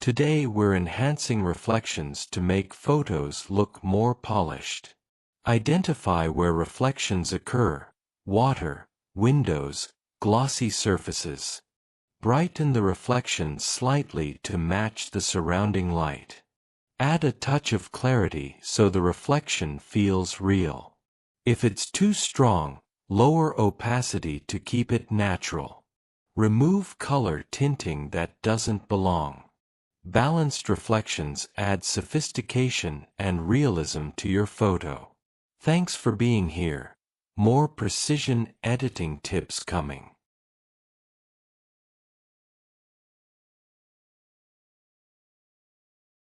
Today we're enhancing reflections to make photos look more polished. Identify where reflections occur: water, windows, glossy surfaces. Brighten the reflection slightly to match the surrounding light. Add a touch of clarity so the reflection feels real. If it's too strong, lower opacity to keep it natural. Remove color tinting that doesn't belong. Balanced reflections add sophistication and realism to your photo. Thanks for being here. More precision editing tips coming.